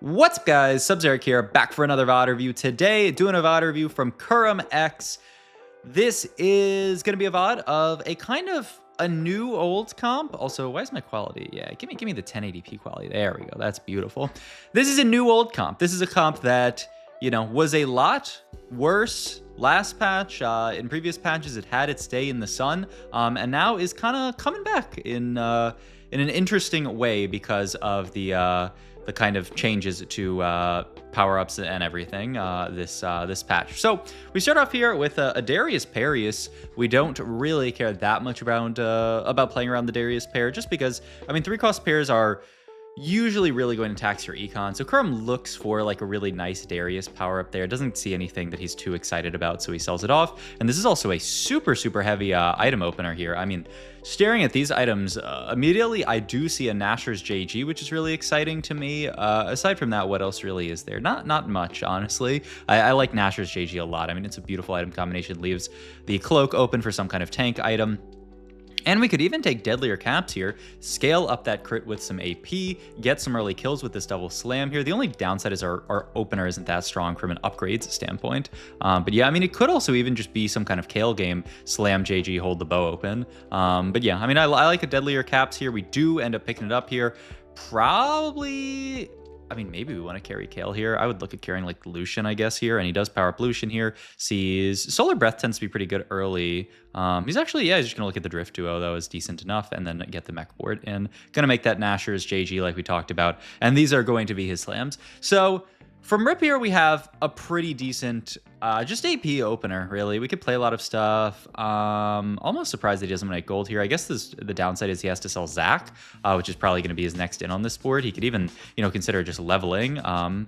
What's up, guys? Sub-Zeric here, back for another VOD review. Today, doing a VOD review from Kurumx. This is going to be a VOD of a kind of a new old comp. Also, why is my quality? Yeah, give me the 1080p quality. There we go. That's beautiful. This is a new old comp. This is a comp that, you know, was a lot worse last patch. In previous patches, it had its day in the sun, and now is kind of coming back in an interesting way because of the kind of changes to power-ups and everything this patch. So we start off here with a Darius Perius. We don't really care that much about playing around the Darius pair, just because, I mean, 3-cost pairs are usually really going to tax your econ. So Kurum looks for like a really nice Darius power up there. Doesn't see anything that he's too excited about, so he sells it off. And this is also a super heavy item opener here. I mean, staring at these items, immediately I do see a Nashor's JG, which is really exciting to me. Aside from that, what else really is there? Not much, honestly. I like Nashor's JG a lot. I mean, it's a beautiful item combination. Leaves the cloak open for some kind of tank item. And we could even take Deadlier Caps here, scale up that crit with some AP, get some early kills with this double slam here. The only downside is our opener isn't that strong from an upgrades standpoint. But yeah, I mean, it could also even just be some kind of Kale game, slam JG, hold the bow open. But yeah, I mean, I like a Deadlier Caps here. We do end up picking it up here. Probably... I mean, maybe we want to carry Kale here. I would look at carrying like Lucian, I guess, here. And he does power up Lucian here. Sees Solar Breath tends to be pretty good early. He's actually, yeah, he's just going to look at the Drift Duo, though, is decent enough. And then get the mech board in. Going to make that Nashor's JG like we talked about. And these are going to be his slams. So from Rip here, we have a pretty decent, just AP opener, really. We could play a lot of stuff. Almost surprised that he doesn't make gold here. I guess the downside is he has to sell Zac, which is probably going to be his next in on this board. He could even, you know, consider just leveling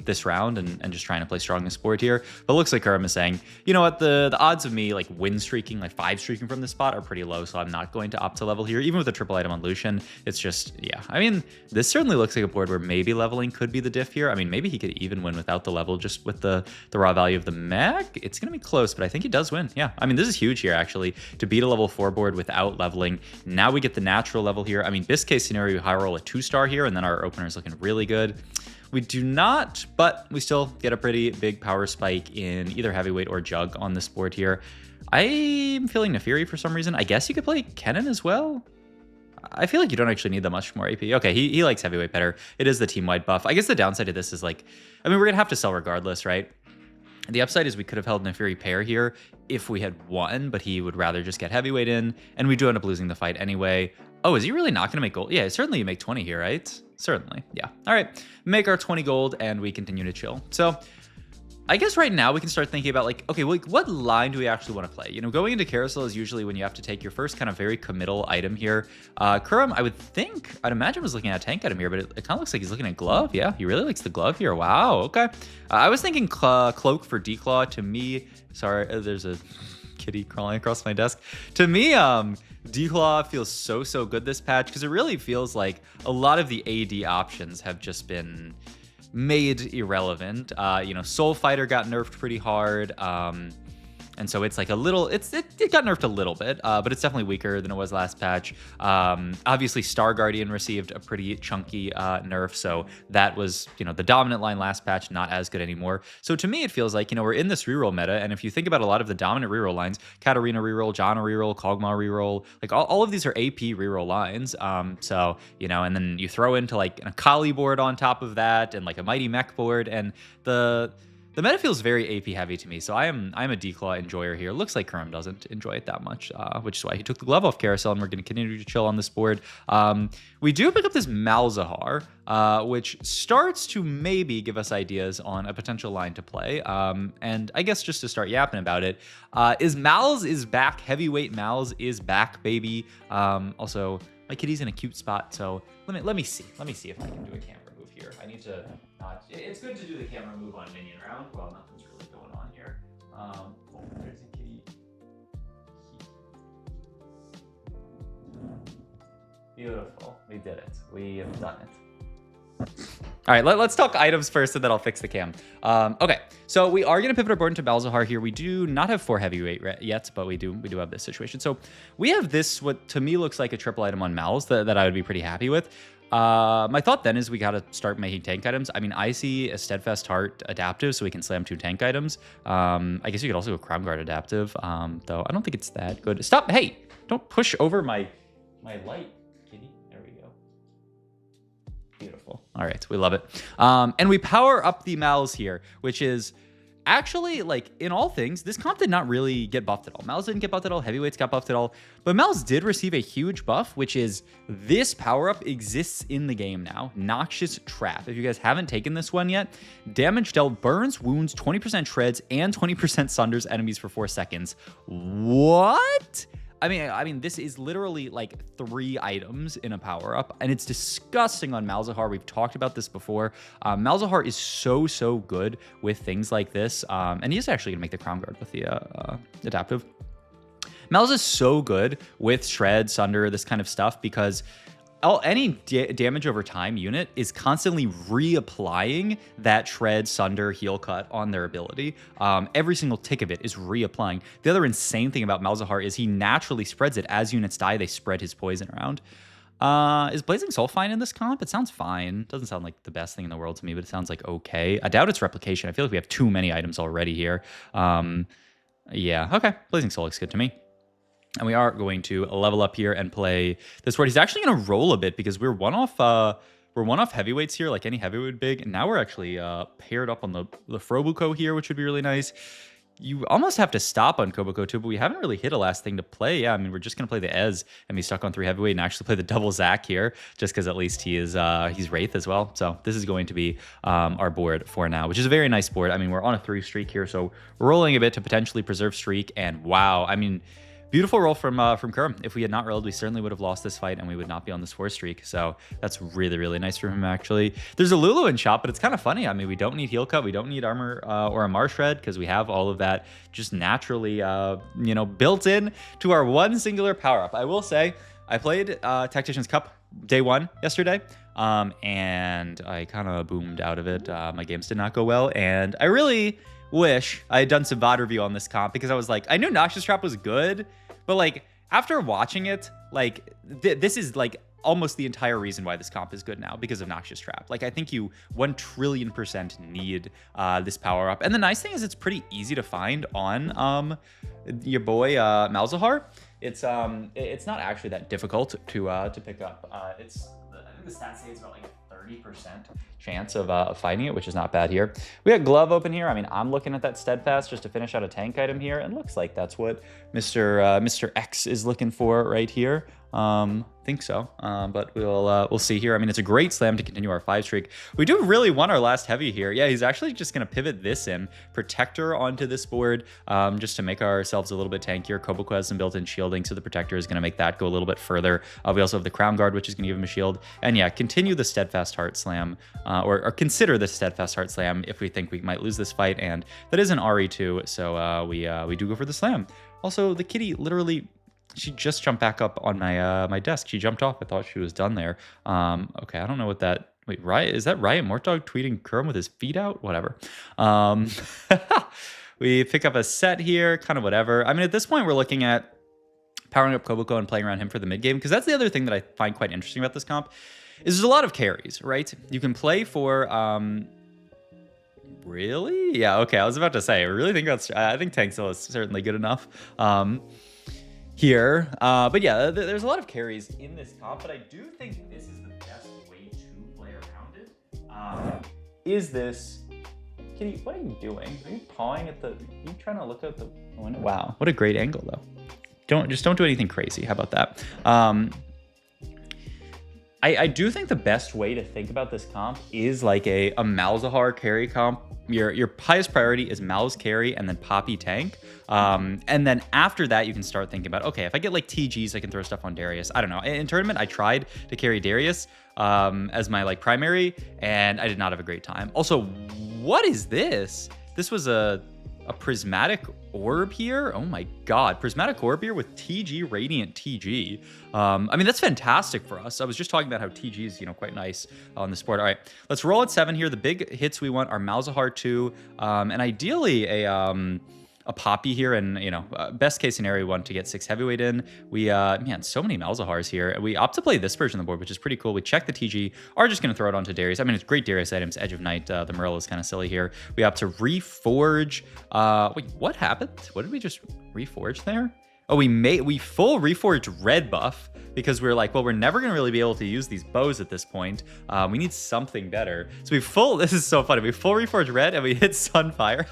this round and just trying to play strong this board here. But it looks like Kurum is saying, you know what, the odds of me like win streaking, like 5 streaking from this spot are pretty low, so I'm not going to opt to level here. Even with a triple item on Lucian, it's just, yeah. I mean, this certainly looks like a board where maybe leveling could be the diff here. I mean, maybe he could even win without the level, just with the raw value of the mech. It's going to be close, but I think he does win. Yeah, I mean, this is huge here, actually, to beat a level 4 board without leveling. Now we get the natural level here. I mean, best case scenario, we high roll a 2-star here, and then our opener is looking really good. We do not, but we still get a pretty big power spike in either heavyweight or jug on this board here. I'm feeling Neferi for some reason. I guess you could play Kennen as well. I feel like you don't actually need that much more AP. Okay, he likes heavyweight better. It is the team-wide buff. I guess the downside to this is like, I mean, we're going to have to sell regardless, right? The upside is we could have held Neferi pair here if we had won, but he would rather just get heavyweight in, and we do end up losing the fight anyway. Oh, is he really not going to make gold? Yeah, certainly you make 20 here, right? Certainly, yeah. All right, make our 20 gold, and we continue to chill. So I guess right now we can start thinking about like, okay, well, like what line do we actually want to play? You know, going into Carousel is usually when you have to take your first kind of very committal item here. Kurum, I'd imagine was looking at a tank item here, but it kind of looks like he's looking at glove. Yeah, he really likes the glove here. Wow, okay. I was thinking cloak for Declaw. To me, sorry, there's a kitty crawling across my desk. To me, Declaw feels so good this patch because it really feels like a lot of the AD options have just been made irrelevant. You know, Soul Fighter got nerfed pretty hard. And so it's like a little, it got nerfed a little bit, but it's definitely weaker than it was last patch. Obviously, Star Guardian received a pretty chunky nerf, so that was, you know, the dominant line last patch, not as good anymore. So to me, it feels like, you know, we're in this reroll meta, and if you think about a lot of the dominant reroll lines, Katarina reroll, Janna reroll, Kog'Maw reroll, like all of these are AP reroll lines. So, you know, and then you throw into like an Akali board on top of that, and like a Mighty Mech board, and the meta feels very AP heavy to me, so I'm a Declaw enjoyer here. Looks like Kurum doesn't enjoy it that much, which is why he took the glove off Carousel, and we're going to continue to chill on this board. We do pick up this Malzahar, which starts to maybe give us ideas on a potential line to play. And I guess just to start yapping about it, Malz is back. Heavyweight Malz is back, baby. Also, my kitty's in a cute spot, so let me see. Let me see if I can do a camera move here. I need to not. It's good to do the camera move on minion round. Well, nothing's really going on here. Oh, there's a kitty. Beautiful. We did it. We have done it. All right, let's talk items first, and then I'll fix the cam. Okay, so we are going to pivot our board into Malzahar here. We do not have 4 heavyweight yet, but we do have this situation. So we have this, what to me looks like a triple item on Malz that I would be pretty happy with. My thought then is we got to start making tank items. I mean, I see a Steadfast Heart adaptive, so we can slam 2 tank items. I guess you could also go Crown Guard adaptive, though I don't think it's that good. Stop! Hey! Don't push over my light, kitty. There we go. Beautiful. All right, we love it. And we power up the Malz here, which is actually, like, in all things, this comp did not really get buffed at all. Malz didn't get buffed at all. Heavyweights got buffed at all. But Malz did receive a huge buff, which is this power-up exists in the game now. Noxious Trap. If you guys haven't taken this one yet, damage dealt burns, wounds, 20% shreds, and 20% sunders enemies for 4 seconds. What? I mean, this is literally like 3 items in a power-up, and it's disgusting on Malzahar. We've talked about this before. Malzahar is so good with things like this, and he's actually gonna make the Crown Guard with the adaptive. Malz is so good with Shred, Sunder, this kind of stuff, because any damage over time unit is constantly reapplying that Shred, Sunder, Heal Cut on their ability. Every single tick of it is reapplying. The other insane thing about Malzahar is he naturally spreads it. As units die, they spread his poison around. Is Blazing Soul fine in this comp? It sounds fine. Doesn't sound like the best thing in the world to me, but it sounds like okay. I doubt it's replication. I feel like we have too many items already here. Yeah, okay. Blazing Soul looks good to me. And we are going to level up here and play this word. He's actually going to roll a bit because we're one off heavyweights here, like any heavyweight big. And now we're actually paired up on the Frobuko here, which would be really nice. You almost have to stop on Koboko too, but we haven't really hit a last thing to play. Yeah, I mean, we're just going to play the Ez and be stuck on 3 heavyweight and actually play the double Zac here, just because at least he is he's Wraith as well. So this is going to be our board for now, which is a very nice board. I mean, we're on a 3 streak here, so we're rolling a bit to potentially preserve streak. And wow, I mean, beautiful roll from Kurum. If we had not rolled, we certainly would have lost this fight and we would not be on this 4 streak. So that's really nice from him, actually. There's a Lulu in shop, but it's kind of funny. I mean, we don't need Heal Cut. We don't need Armor or a Marsh Shred because we have all of that just naturally, you know, built in to our one singular power-up. I will say, I played Tactician's Cup day 1 yesterday, and I kind of boomed out of it. My games did not go well, and I really wish I had done some VOD review on this comp because I was like, I knew Noxious Trap was good, but like after watching it, like this is like almost the entire reason why this comp is good now, because of Noxious Trap. Like I think you 1,000,000,000% need this power up. And the nice thing is it's pretty easy to find on your boy Malzahar. It's not actually that difficult to pick up. I think the stats say it's about like 30% chance of finding it, which is not bad here. We got Glove open here. I mean, I'm looking at that Steadfast just to finish out a tank item here, and looks like that's what Mr. X is looking for right here. Think so, but we'll see here. I mean, it's a great slam to continue our 5 streak. We do really want our last heavy here. Yeah, he's actually just gonna pivot this in, Protector onto this board, just to make ourselves a little bit tankier. Koboko has some built-in shielding, so the Protector is gonna make that go a little bit further. We also have the Crown Guard, which is gonna give him a shield. And yeah, continue the Steadfast Heart Slam, or consider the Steadfast Heart Slam if we think we might lose this fight, and that is an RE2, so we do go for the slam. Also, the kitty literally, she just jumped back up on my desk. She jumped off. I thought she was done there. Okay, I don't know what that... Wait, Riot? Is that Riot Mortdog tweeting Kurum with his feet out? Whatever. We pick up a set here, kind of whatever. I mean, at this point, we're looking at powering up Koboko and playing around him for the mid game, because that's the other thing that I find quite interesting about this comp, is there's a lot of carries, right? You can play for... Really? Yeah, okay, I was about to say, I really think that's... I think Tankzilla is certainly good enough. Here, but yeah, there's a lot of carries in this comp, but I do think this is the best way to play around it. Is this... Kitty, what are you doing? Are you pawing at the... Are you trying to look at the window? Wow, what a great angle, though. Don't do anything crazy. How about that? I do think the best way to think about this comp is like a Malzahar carry comp. Your highest priority is Malz carry and then Poppy tank. And then after that, you can start thinking about, okay, if I get like TGs, I can throw stuff on Darius. I don't know. In tournament, I tried to carry Darius as my like primary, and I did not have a great time. Also, what is this? This was a prismatic orb here. Oh my god, prismatic orb here with TG Radiant TG. I mean, that's fantastic for us. I was just talking about how TG is, you know, quite nice on this board. All right, let's roll at 7 here. The big hits we want are Malzahar 2, and ideally a a Poppy here, and best case scenario, we want to get 6 heavyweight in. We man, so many Malzahars here. We opt to play this version of the board, which is pretty cool. We check the TG, are just going to throw it onto Darius. I mean, it's great Darius items. Edge of Night, the Morello is kind of silly here. We opt to reforge. Wait, what happened? What did we just reforge there? Oh, we full reforged red buff because we were like, well, we're never going to really be able to use these bows at this point. We need something better. So this is so funny. We full reforged red and we hit Sunfire.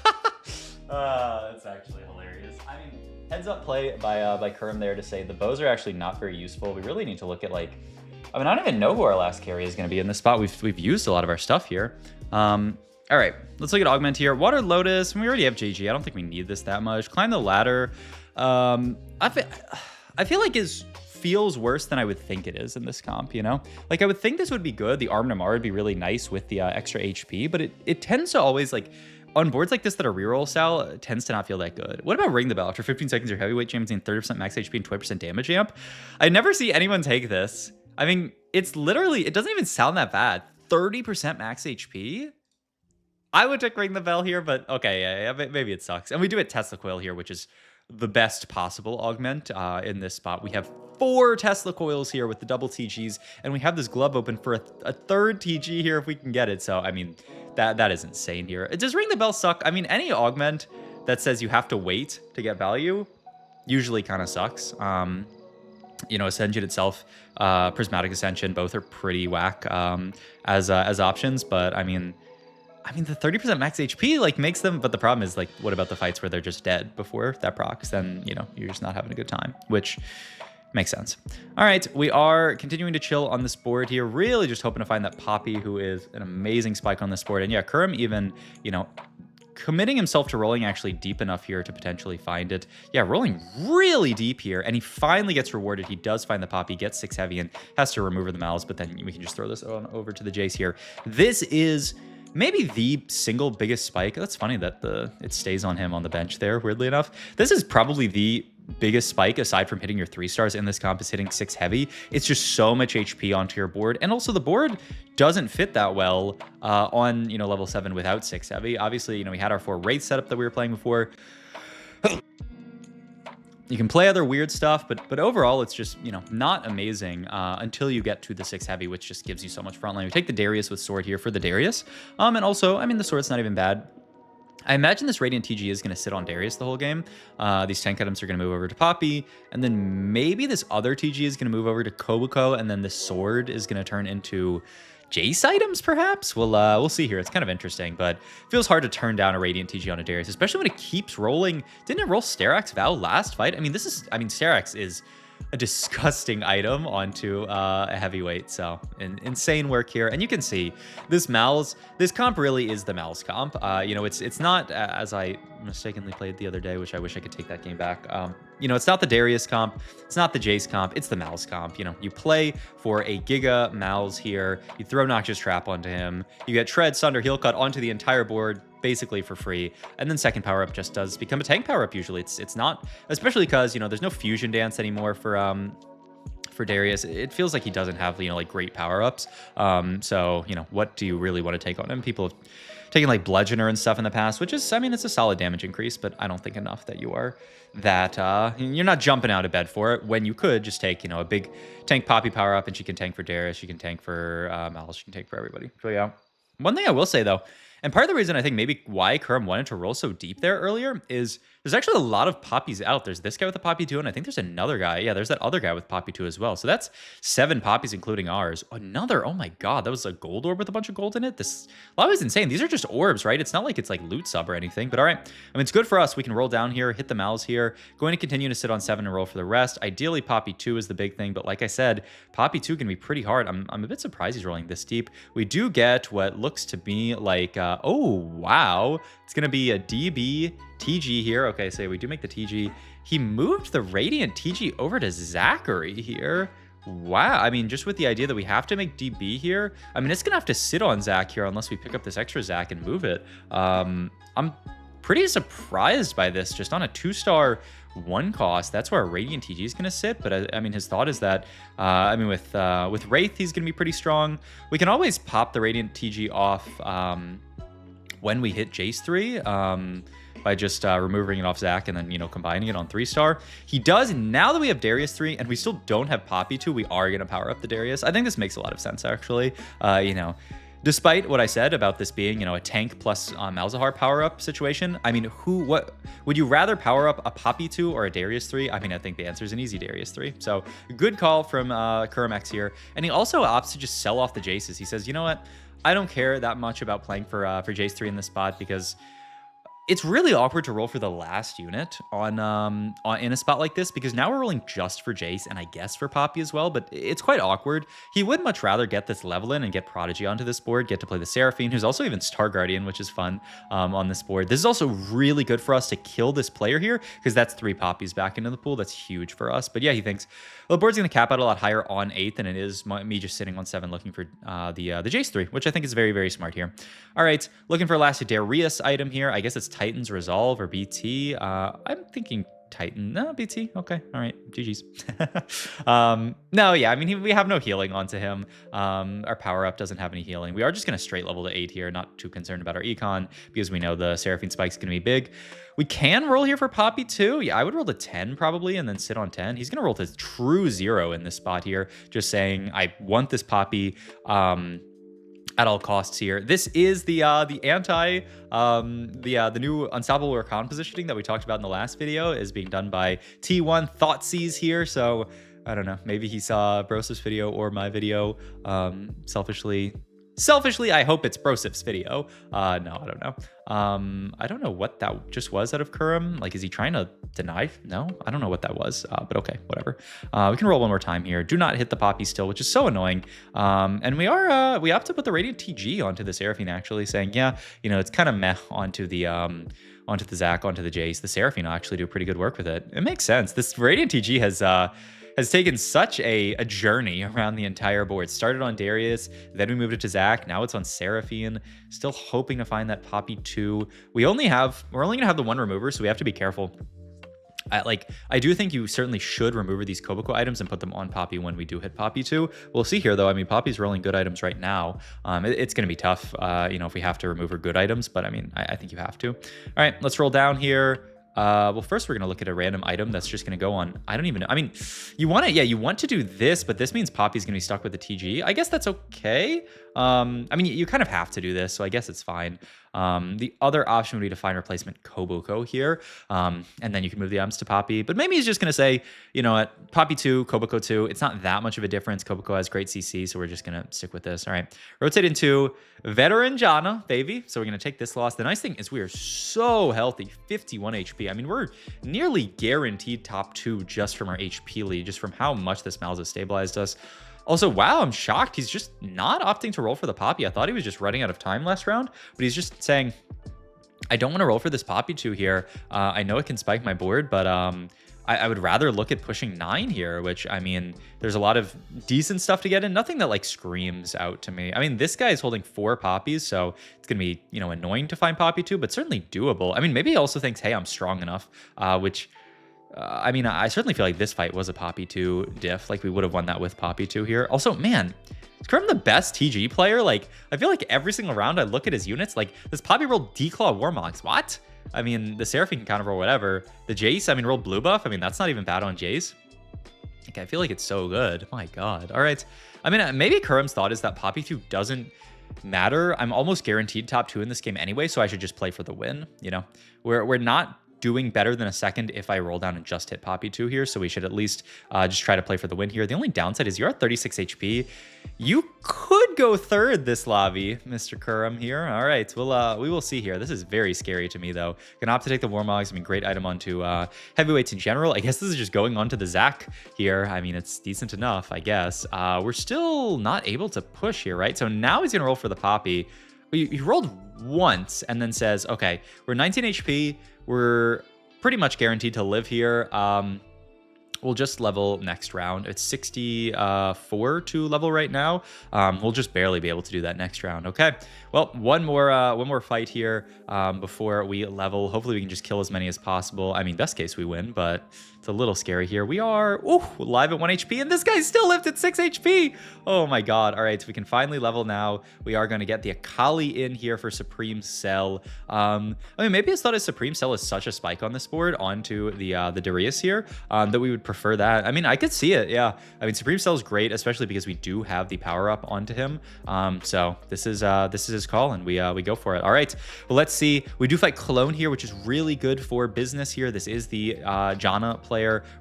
That's actually hilarious. I mean, heads up play by Kurum there to say the bows are actually not very useful. We really need to look at I don't even know who our last carry is going to be in this spot. We've used a lot of our stuff here. All right, let's look at Augment here. Water Lotus, we already have GG. I don't think we need this that much. Climb the Ladder. I feel like feels worse than I would think it is in this comp, Like, I would think this would be good. The Arm Namar would be really nice with the extra HP, but it tends to always, on boards like this that are reroll style, it tends to not feel that good. What about Ring the Bell? After 15 seconds, your heavyweight champion 30% max HP and 20% damage amp. I never see anyone take this. I mean, it doesn't even sound that bad. 30% max HP? I would take Ring the Bell here, but okay, yeah, maybe it sucks. And we do it Tesla Coil here, which is the best possible augment in this spot. We have 4 Tesla Coils here with the double TGs, and we have this glove open for a third TG here if we can get it. So, I mean, that is insane here. Does Ring the Bell suck? I mean, any augment that says you have to wait to get value usually kind of sucks. Ascension itself, Prismatic Ascension, both are pretty whack as options, but I mean, the 30% max HP makes them, but the problem is what about the fights where they're just dead before that procs? Then you're just not having a good time, which makes sense. All right, we are continuing to chill on this board here, really just hoping to find that Poppy, who is an amazing spike on this board. And yeah, Kurum even committing himself to rolling actually deep enough here to potentially find it. Yeah, rolling really deep here, and he finally gets rewarded. He does find the Poppy, gets 6 heavy, and has to remove the Malz, but then we can just throw this on over to the Jace here. This is maybe the single biggest spike. That's funny that it stays on him on the bench there, weirdly enough. This is probably the biggest spike, aside from hitting your 3 stars in this comp, is hitting 6 heavy. It's just so much HP onto your board. And also the board doesn't fit that well on, level 7 without 6 heavy. Obviously, we had our 4 Wraith setup that we were playing before. You can play other weird stuff, but overall, it's just, not amazing until you get to the 6 heavy, which just gives you so much frontline. We take the Darius with sword here for the Darius. And also, I mean, the sword's not even bad. I imagine this Radiant TG is going to sit on Darius the whole game. These tank items are going to move over to Poppy, and then maybe this other TG is going to move over to Kobuko, and then the sword is going to turn into Jace items, perhaps? We'll see here. It's kind of interesting, but it feels hard to turn down a Radiant TG on a Darius, especially when it keeps rolling. Didn't it roll Sterak's Vow last fight? I mean, Sterak's is a disgusting item onto a heavyweight, so insane work here. And you can see this comp really is the Malz comp. It's not, as I mistakenly played the other day, which I wish I could take that game back. It's not the Darius comp, it's not the Jace comp, it's the Malz comp. You play for a Giga Malz here, you throw Noxious Trap onto him, you get Shred, Sunder, Heal Cut onto the entire board, basically for free, and then second power up just does become a tank power up. Usually it's not, especially because there's no fusion dance anymore for Darius. It feels like he doesn't have great power ups. So what do you really want to take on him? People have taken Bludgeoner and stuff in the past, which is, I mean, it's a solid damage increase, but I don't think enough that you are that you're not jumping out of bed for it, when you could just take a big tank Poppy power up, and she can tank for Darius, she can tank for Malz, she can tank for everybody. So yeah, one thing I will say though, and part of the reason I think maybe why Kurum wanted to roll so deep there earlier is there's actually a lot of Poppies out. There's this guy with a Poppy 2, and I think there's another guy. Yeah, there's that other guy with Poppy 2 as well. So that's 7 Poppies, including ours. Another, oh my god, that was a gold orb with a bunch of gold in it. This lobby is insane. These are just orbs, right? It's not like it's loot sub or anything, but all right. I mean, it's good for us. We can roll down here, hit the Malz here. Going to continue to sit on 7 and roll for the rest. Ideally, Poppy 2 is the big thing, but like I said, Poppy 2 can be pretty hard. I'm a bit surprised he's rolling this deep. We do get what looks to be oh, wow. It's going to be a DB TG here. Okay, so we do make the TG. He moved the Radiant TG over to Zachary here. Wow. I mean, just with the idea that we have to make DB here, I mean, it's going to have to sit on Zach here unless we pick up this extra Zach and move it. I'm pretty surprised by this. Just on a 2-star 1 cost, that's where a Radiant TG is going to sit. But I mean, his thought is that, I mean, with Wraith, he's going to be pretty strong. We can always pop the Radiant TG off when we hit Jace 3. by just removing it off Zach and then, you know, combining it on 3-star. He does, now that we have Darius 3 and we still don't have Poppy 2, we are going to power up the Darius. I think this makes a lot of sense, actually. You know, despite what I said about this being, you know, a tank plus Malzahar power-up situation, I mean, what would you rather power up a Poppy 2 or a Darius 3? I mean, I think the answer is an easy Darius 3. So good call from Kurumx here. And he also opts to just sell off the Jaces. He says, you know what? I don't care that much about playing for Jace 3 in this spot because it's really awkward to roll for the last unit on in a spot like this, because now we're rolling just for Jace and I guess for Poppy as well, but it's quite awkward. He would much rather get this level in and get Prodigy onto this board, get to play the Seraphine, who's also even Star Guardian, which is fun on this board. This is also really good for us to kill this player here, because that's 3 Poppies back into the pool. That's huge for us. But yeah, he thinks, well, the board's going to cap out a lot higher on 8 than it is me just sitting on 7 looking for the Jace 3, which I think is very, very smart here. All right, looking for a last Darius item here. I guess it's Titan's Resolve or BT. I'm thinking Titan. No, BT. Okay. All right. GG's. No, yeah. I mean, we have no healing onto him. Our power up doesn't have any healing. We are just going to straight level to 8 here. Not too concerned about our econ because we know the Seraphine spike's going to be big. We can roll here for Poppy too. Yeah, I would roll to 10 probably and then sit on 10. He's going to roll to true 0 in this spot here. Just saying, I want this Poppy at all costs here. This is the new Unstoppable Rakan positioning that we talked about in the last video is being done by T1 Thoughtseize here. So I don't know, maybe he saw Brosif's video or my video. Selfishly, I hope it's Brosif's video. No, I don't know. I don't know what that just was out of Kurum. Like, is he trying to deny? No, I don't know what that was, but okay, whatever. We can roll one more time here. Do not hit the Poppy still, which is so annoying. And we have to put the Radiant TG onto the Seraphine, actually, saying, yeah, you know, it's kind of meh onto the Zach, onto the Jace. The Seraphine will actually do pretty good work with it. It makes sense. This Radiant TG has taken such a journey around the entire board. Started on Darius, then we moved it to Zach, now it's on Seraphine. Still hoping to find that Poppy 2. We're only gonna have the 1 remover, so we have to be careful. I do think you certainly should remove these Koboko items and put them on Poppy when we do hit Poppy 2. We'll see here, though. I mean, Poppy's rolling good items right now. It's going to be tough, you know, if we have to remove her good items, but I mean, I think you have to. All right, let's roll down here. Well, first we're going to look at a random item that's just going to go on. I don't even know. I mean, you want to do this, but this means Poppy's going to be stuck with the TG. I guess that's okay. I mean, you kind of have to do this, so I guess it's fine. The other option would be to find replacement Koboko here, and then you can move the items to Poppy. But maybe he's just going to say, you know what, Poppy 2, Koboko 2. It's not that much of a difference. Koboko has great CC, so we're just going to stick with this. All right, rotate into Veteran Janna, baby. So we're going to take this loss. The nice thing is we are so healthy, 51 HP. I mean, we're nearly guaranteed top 2 just from our HP lead, just from how much this Malza stabilized us. Also, wow, I'm shocked. He's just not opting to roll for the Poppy. I thought he was just running out of time last round, but he's just saying, I don't want to roll for this Poppy 2 here. I know it can spike my board, but I would rather look at pushing 9 here, which, I mean, there's a lot of decent stuff to get in. Nothing that, like, screams out to me. I mean, this guy is holding 4 Poppies, so it's going to be, you know, annoying to find Poppy 2, but certainly doable. I mean, maybe he also thinks, hey, I'm strong enough, which... I mean, I certainly feel like this fight was a Poppy 2 diff. Like, we would have won that with Poppy 2 here. Also, man, is Kurum the best TG player? Like, I feel like every single round I look at his units, like, this Poppy rolled Declaw Warmogs. What? I mean, the Seraphine can counter roll whatever. The Jace, I mean, rolled blue buff. I mean, that's not even bad on Jace. Like, I feel like it's so good. My God. All right. I mean, maybe Kurum's thought is that Poppy 2 doesn't matter. I'm almost guaranteed top 2 in this game anyway, so I should just play for the win, you know? We're not doing better than a second if I roll down and just hit Poppy 2 here, so we should at least just try to play for the win here. The only downside is you're at 36 HP. You could go third this lobby, Mr. Kurum here. All right, we will see here. This is very scary to me, though. Gonna opt to take the Warmogs. I mean, great item onto Heavyweights in general. I guess this is just going on to the Zach here. I mean, it's decent enough, I guess. We're still not able to push here, right? So now he's gonna roll for the Poppy. He rolled once and then says, okay, we're 19 HP. We're pretty much guaranteed to live here. We'll just level next round. It's 64 to level right now. We'll just barely be able to do that next round. Okay. Well, one more fight here before we level. Hopefully we can just kill as many as possible. I mean, best case we win, but It's a little scary here. We are live at 1 HP, and this guy's still left at 6 HP. Oh my god. All right, so we can finally level now. We are going to get the Akali in here for Supreme Cell. I mean, maybe it's thought as Supreme Cell is such a spike on this board onto the Darius here that we would prefer that. I mean, I could see it, yeah. I mean, Supreme Cell is great, especially because we do have the power up onto him. So this is his call, and we go for it. All right, well, let's see. We do fight Cologne here, which is really good for business here. This is the Janna player.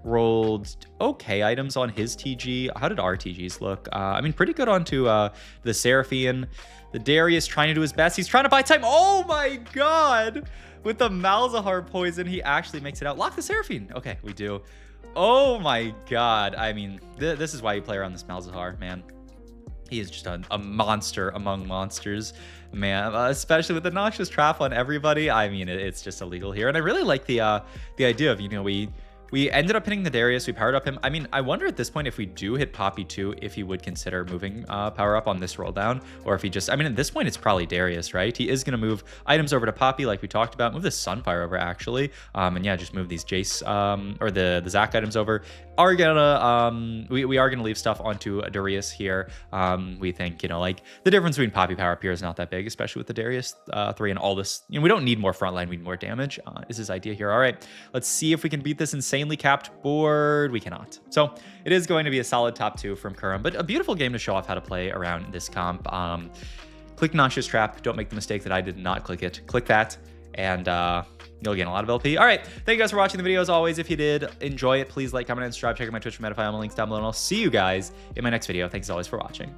Rolled okay items on his TG. How did our TGs look? I mean, pretty good onto the Seraphine. The Darius trying to do his best. He's trying to buy time. Oh my god! With the Malzahar poison, he actually makes it out. Lock the Seraphine. Okay, we do. Oh my god. I mean, this is why you play around this Malzahar, man. He is just a monster among monsters, man, especially with the Noxious Trap on everybody. I mean, it's just illegal here. And I really like the idea of, you know, we ended up hitting the Darius. We powered up him. I mean, I wonder at this point if we do hit Poppy too, if he would consider moving power up on this roll down, or if he just, I mean, at this point, it's probably Darius, right? He is going to move items over to Poppy like we talked about. Move the Sunfire over, actually. And yeah, just move these Jace or the Zac items over. We are gonna leave stuff onto a Darius here. We think, you know, like the difference between Poppy power up here is not that big, especially with the Darius 3 and all this. You know, we don't need more frontline, we need more damage. Is his idea here. All right, let's see if we can beat this insanely capped board. We cannot. So it is going to be a solid top 2 from Kurum, but a beautiful game to show off how to play around this comp. Click Noxious Trap. Don't make the mistake that I did not click it. Click that, and you'll gain a lot of LP. All right, thank you guys for watching the video. As always, if you did enjoy it, please like, comment, and subscribe. Check out my Twitch for Metafy. All my links down below, and I'll see you guys in my next video. Thanks as always for watching.